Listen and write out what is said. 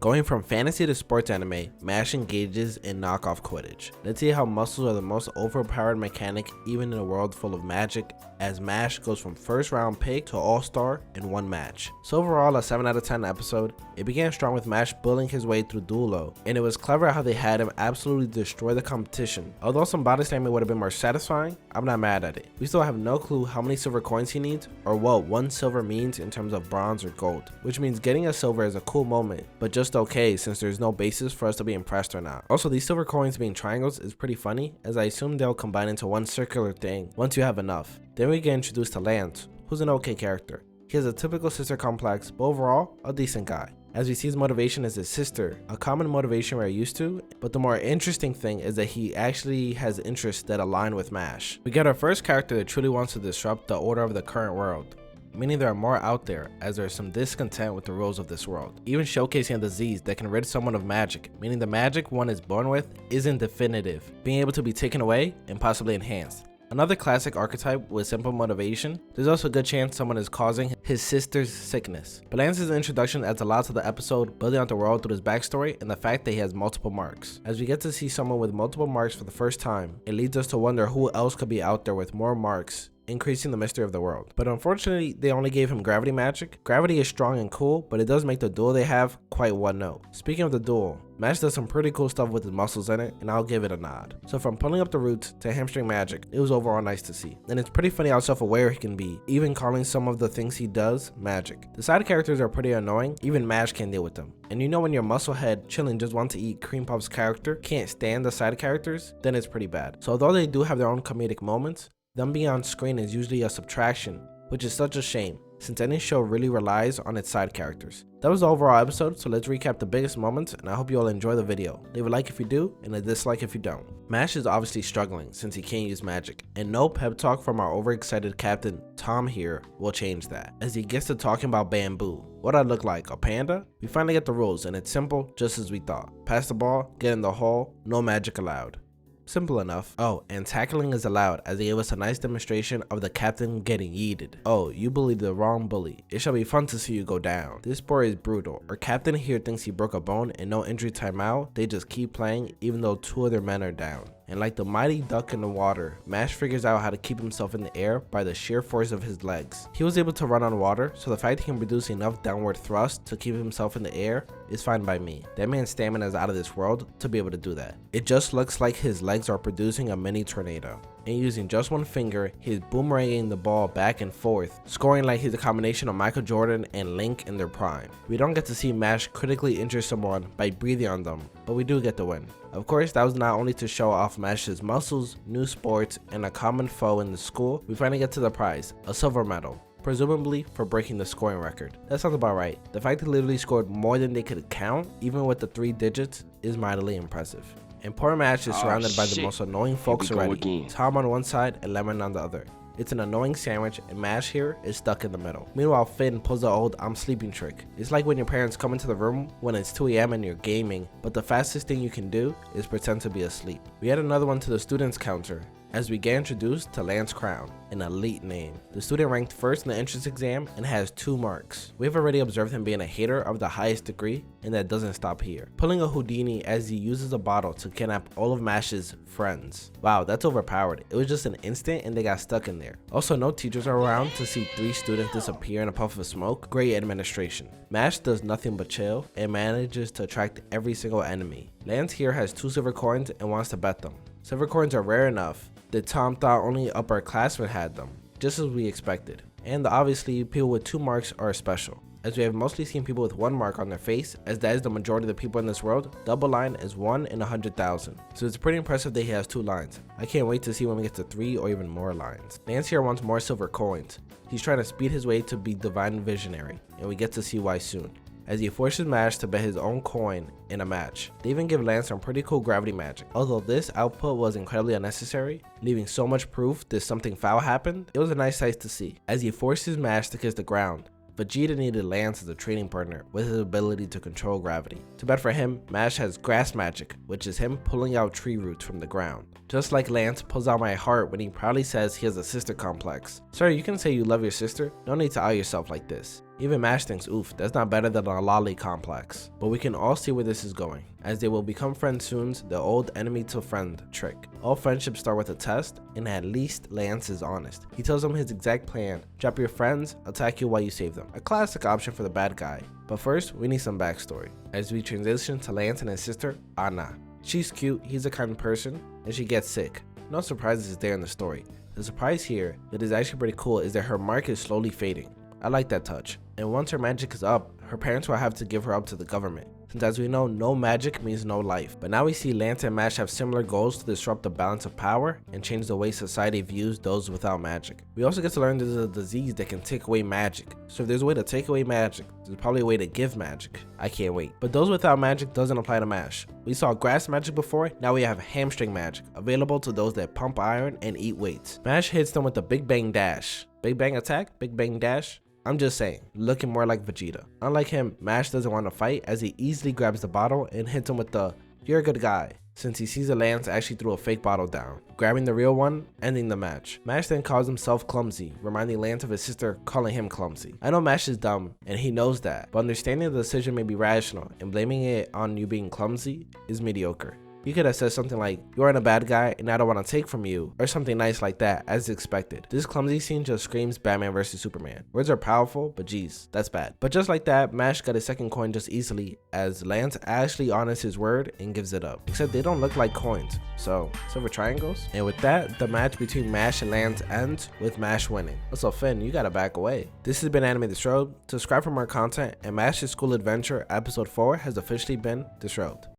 Going from fantasy to sports anime, MASH engages in knockoff Quidditch. Let's see how muscles are the most overpowered mechanic even in a world full of magic, as MASH goes from first round pick to all-star in one match. So overall, a 7 out of 10 episode. It began strong with MASH bullying his way through Duelo, and it was clever how they had him absolutely destroy the competition. Although some body slamming would have been more satisfying, I'm not mad at it. We still have no clue how many silver coins he needs, or what one silver means in terms of bronze or gold, which means getting a silver is a cool moment, but just okay since there's no basis for us to be impressed or not. Also, these silver coins being triangles is pretty funny, as I assume they'll combine into one circular thing once you have enough. Then we get introduced to Lance, who's an okay character. He has a typical sister complex, but overall, a decent guy. As we see, his motivation is his sister, a common motivation we're used to, but the more interesting thing is that he actually has interests that align with MASH. We get our first character that truly wants to disrupt the order of the current world, meaning there are more out there as there is some discontent with the rules of this world, even showcasing a disease that can rid someone of magic, meaning the magic one is born with isn't definitive, being able to be taken away and possibly enhanced. Another classic archetype with simple motivation, there's also a good chance someone is causing his sister's sickness. But Lance's introduction adds a lot to the episode, building out the world through his backstory and the fact that he has multiple marks. As we get to see someone with multiple marks for the first time, it leads us to wonder who else could be out there with more marks, increasing the mystery of the world. But unfortunately, they only gave him gravity magic. Gravity is strong and cool, but it does make the duel they have quite one note. Speaking of the duel, MASH does some pretty cool stuff with his muscles in it, and I'll give it a nod. So from pulling up the roots to hamstring magic, it was overall nice to see. And it's pretty funny how self-aware he can be, even calling some of the things he does magic. The side characters are pretty annoying, even MASH can't deal with them. And you know when your musclehead chilling just wants to eat Cream Puff's character can't stand the side characters, then it's pretty bad. So although they do have their own comedic moments, them being on screen is usually a subtraction, which is such a shame, since any show really relies on its side characters. That was the overall episode, so let's recap the biggest moments, and I hope you all enjoy the video. Leave a like if you do, and a dislike if you don't. MASH is obviously struggling since he can't use magic, and no pep talk from our overexcited captain, Tom here, will change that, as he gets to talking about bamboo. What I look like, a panda? We finally get the rules, and it's simple, just as we thought. Pass the ball, get in the hole, no magic allowed. Simple enough. Oh, and tackling is allowed, as they gave us a nice demonstration of the captain getting yeeted. Oh, you bullied the wrong bully. It shall be fun to see you go down. This sport is brutal. Our captain here thinks he broke a bone and no injury timeout. They just keep playing even though 2 of their men are down. And like the mighty duck in the water, MASH figures out how to keep himself in the air by the sheer force of his legs. He was able to run on water, so the fact he can produce enough downward thrust to keep himself in the air is fine by me. That man's stamina is out of this world to be able to do that. It just looks like his legs are producing a mini tornado. And using just one finger, he's boomeranging the ball back and forth, scoring like he's a combination of Michael Jordan and Link in their prime. We don't get to see MASH critically injure someone by breathing on them, but we do get the win. Of course, that was not only to show off MASH's muscles, new sports, and a common foe in the school. We finally get to the prize, a silver medal, presumably for breaking the scoring record. That sounds about right. The fact they literally scored more than they could count, even with the 3 digits, is mightily impressive. And poor MASH is surrounded by the most annoying folks already. Tom on one side and Lemon on the other. It's an annoying sandwich, and MASH here is stuck in the middle. Meanwhile, Finn pulls the old I'm sleeping trick. It's like when your parents come into the room when it's 2 AM and you're gaming, but the fastest thing you can do is pretend to be asleep. We add another one to the students counter, as we get introduced to Lance Crown, an elite name. The student ranked first in the entrance exam and has 2 marks. We've already observed him being a hater of the highest degree, and that doesn't stop here. Pulling a Houdini as he uses a bottle to kidnap all of MASH's friends. Wow, that's overpowered. It was just an instant and they got stuck in there. Also, no teachers are around to see 3 students disappear in a puff of smoke. Great administration. MASH does nothing but chill and manages to attract every single enemy. Lance here has 2 silver coins and wants to bet them. Silver coins are rare enough that Tom thought only upperclassmen had them, just as we expected. And obviously, people with 2 marks are special, as we have mostly seen people with 1 mark on their face, as that is the majority of the people in this world. Double line is 1 in 100,000, so it's pretty impressive that he has 2 lines. I can't wait to see when we get to 3 or even more lines. Lance here wants more silver coins. He's trying to speed his way to be divine visionary, and we get to see why soon, as he forces MASH to bet his own coin in a match. They even give Lance some pretty cool gravity magic. Although this output was incredibly unnecessary, leaving so much proof that something foul happened, it was a nice sight to see, as he forces MASH to kiss the ground. Vegeta needed Lance as a training partner with his ability to control gravity. Too bad for him, MASH has grass magic, which is him pulling out tree roots from the ground. Just like Lance pulls out my heart when he proudly says he has a sister complex. Sir, you can say you love your sister, no need to out yourself like this. Even Mash thinks, oof, that's not better than a lolly complex. But we can all see where this is going, as they will become friends soon, the old enemy to friend trick. All friendships start with a test, and at least Lance is honest. He tells them his exact plan: drop your friends, attack you while you save them. A classic option for the bad guy. But first, we need some backstory, as we transition to Lance and his sister, Anna. She's cute, he's a kind person, and she gets sick. No surprises there in the story. The surprise here that is actually pretty cool is that her mark is slowly fading. I like that touch. And once her magic is up, her parents will have to give her up to the government, since as we know, no magic means no life. But now we see Lance and Mash have similar goals to disrupt the balance of power and change the way society views those without magic. We also get to learn there's a disease that can take away magic. So if there's a way to take away magic, there's probably a way to give magic. I can't wait. But those without magic doesn't apply to Mash. We saw grass magic before, now we have hamstring magic, available to those that pump iron and eat weights. Mash hits them with the Big Bang Dash. Big Bang attack, Big Bang Dash. I'm just saying, looking more like Vegeta. Unlike him, Mash doesn't want to fight, as he easily grabs the bottle and hits him with the "you're a good guy," since he sees that Lance actually threw a fake bottle down, grabbing the real one, ending the match. Mash then calls himself clumsy, reminding Lance of his sister calling him clumsy. I know Mash is dumb, and he knows that, but understanding the decision may be rational, and blaming it on you being clumsy is mediocre. You could have said something like, "You aren't a bad guy and I don't want to take from you," or something nice like that, as expected. This clumsy scene just screams Batman vs Superman. Words are powerful, but geez, that's bad. But just like that, Mash got his second coin just easily, as Lance actually honors his word and gives it up. Except they don't look like coins, so silver triangles? And with that, the match between Mash and Lance ends with Mash winning. So Finn, you gotta back away. This has been Anime Disrobed. Subscribe for more content, and Mash's School Adventure Episode 4 has officially been disrobed.